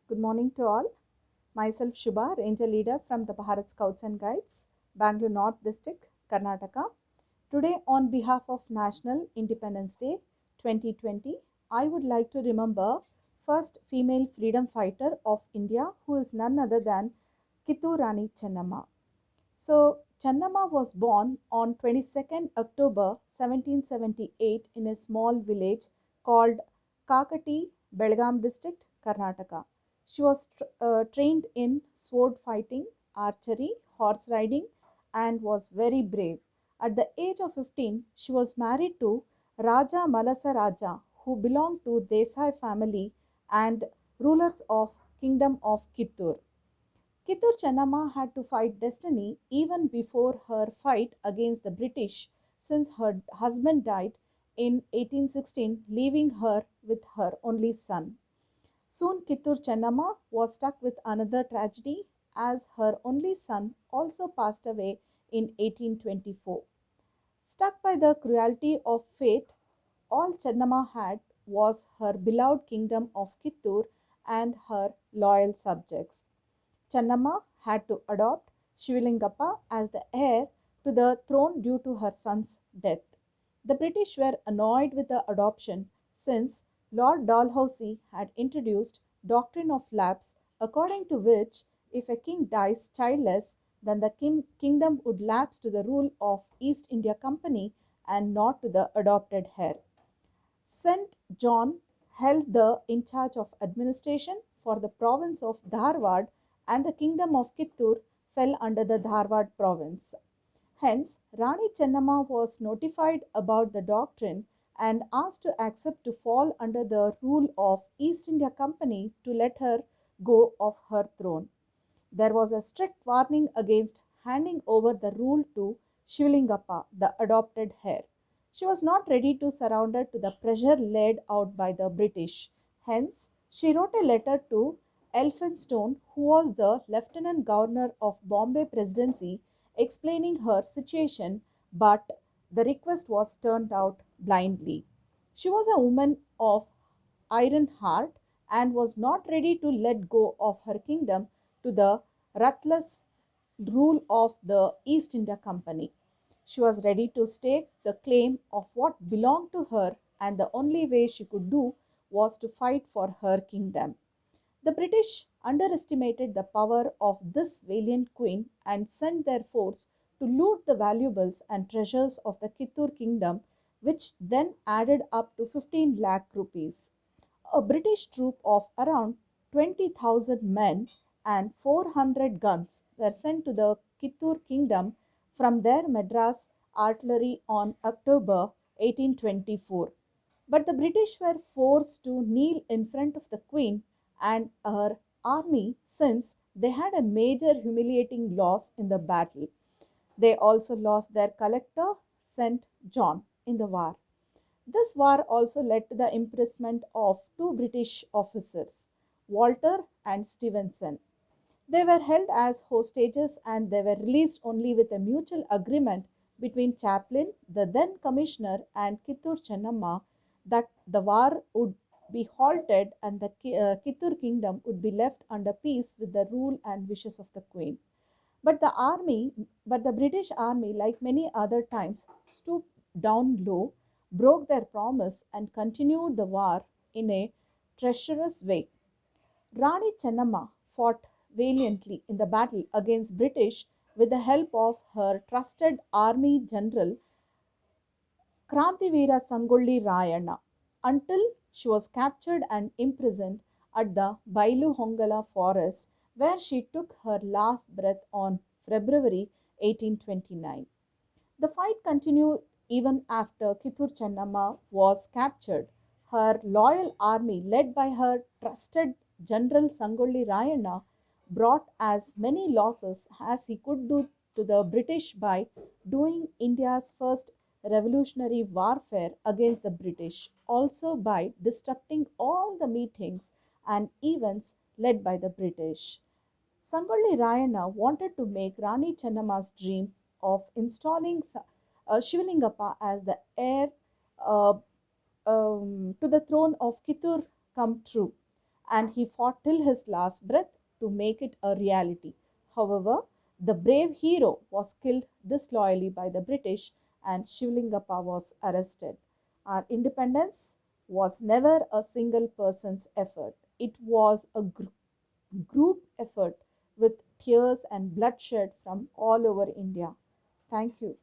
Good morning to all. Myself Shubha, Ranger Leader from the Bharat Scouts and Guides, Bangalore North District, Karnataka. Today, on behalf of National Independence Day 2020, I would like to remember first female freedom fighter of India, who is none other than Kittur Rani Chennamma. So, Channamma was born on 22nd October 1778 in a small village called Kakati, Belgaum district, Karnataka. She was trained in sword fighting, archery, horse riding, and was very brave. At the age of 15, she was married to Raja Malasa Raja, who belonged to Desai family and rulers of Kingdom of Kittur. Kittur Chennamma had to fight destiny even before her fight against the British, since her husband died in 1816, leaving her with her only son. Soon Kittur Chennamma was stuck with another tragedy as her only son also passed away in 1824. Stuck by the cruelty of fate, all Chennamma had was her beloved kingdom of Kittur and her loyal subjects. Channamma had to adopt Shivalingappa as the heir to the throne due to her son's death. The British were annoyed with the adoption since Lord Dalhousie had introduced doctrine of lapse, according to which if a king dies childless, then the kingdom would lapse to the rule of East India Company and not to the adopted heir. Saint John held the in charge of administration for the province of Dharwad, and the kingdom of Kittur fell under the Dharwad province. Hence, Rani Chennamma was notified about the doctrine and asked to accept to fall under the rule of East India Company to let her go of her throne. There was a strict warning against handing over the rule to Shivalingappa, the adopted heir. She was not ready to surrender to the pressure laid out by the British. Hence, she wrote a letter to Elphinstone, who was the Lieutenant Governor of Bombay Presidency, explaining her situation, but the request was turned out blindly. She was a woman of iron heart and was not ready to let go of her kingdom to the ruthless rule of the East India Company. She was ready to stake the claim of what belonged to her, and the only way she could do was to fight for her kingdom. The British underestimated the power of this valiant queen and sent their force to loot the valuables and treasures of the Kittur kingdom, which then added up to 15 lakh rupees. A British troop of around 20,000 men and 400 guns were sent to the Kittur kingdom from their Madras artillery on October 1824. But the British were forced to kneel in front of the Queen and her army since they had a major humiliating loss in the battle. They also lost their collector, St. John, in the war. This war also led to the imprisonment of two British officers, Walter and Stevenson. They were held as hostages and they were released only with a mutual agreement between Chaplin, the then commissioner, and Kittur Chennamma that the war would be halted and the Kittur kingdom would be left under peace with the rule and wishes of the queen. But the army, but the British army, like many other times, stooped down low, broke their promise, and continued the war in a treacherous way. Rani Chennamma fought valiantly in the battle against British with the help of her trusted army general Krantivira Sangolli Rayana until she was captured and imprisoned at the Bailu Hongala forest, where she took her last breath on February 1829. The fight continued even after Kittur Chennamma was captured. Her loyal army, led by her trusted General Sangolli Rayana, brought as many losses as he could do to the British by doing India's first revolutionary warfare against the British, also by disrupting all the meetings and events led by the British. Sangolli Rayana wanted to make Rani Chennamma's dream of installing Shivalingappa as the heir uh, to the throne of Kittur come true. and he fought till his last breath to make it a reality. However, the brave hero was killed disloyally by the British and Shivlingappa was arrested. Our independence was never a single person's effort. It was a group effort with tears and bloodshed from all over India. Thank you.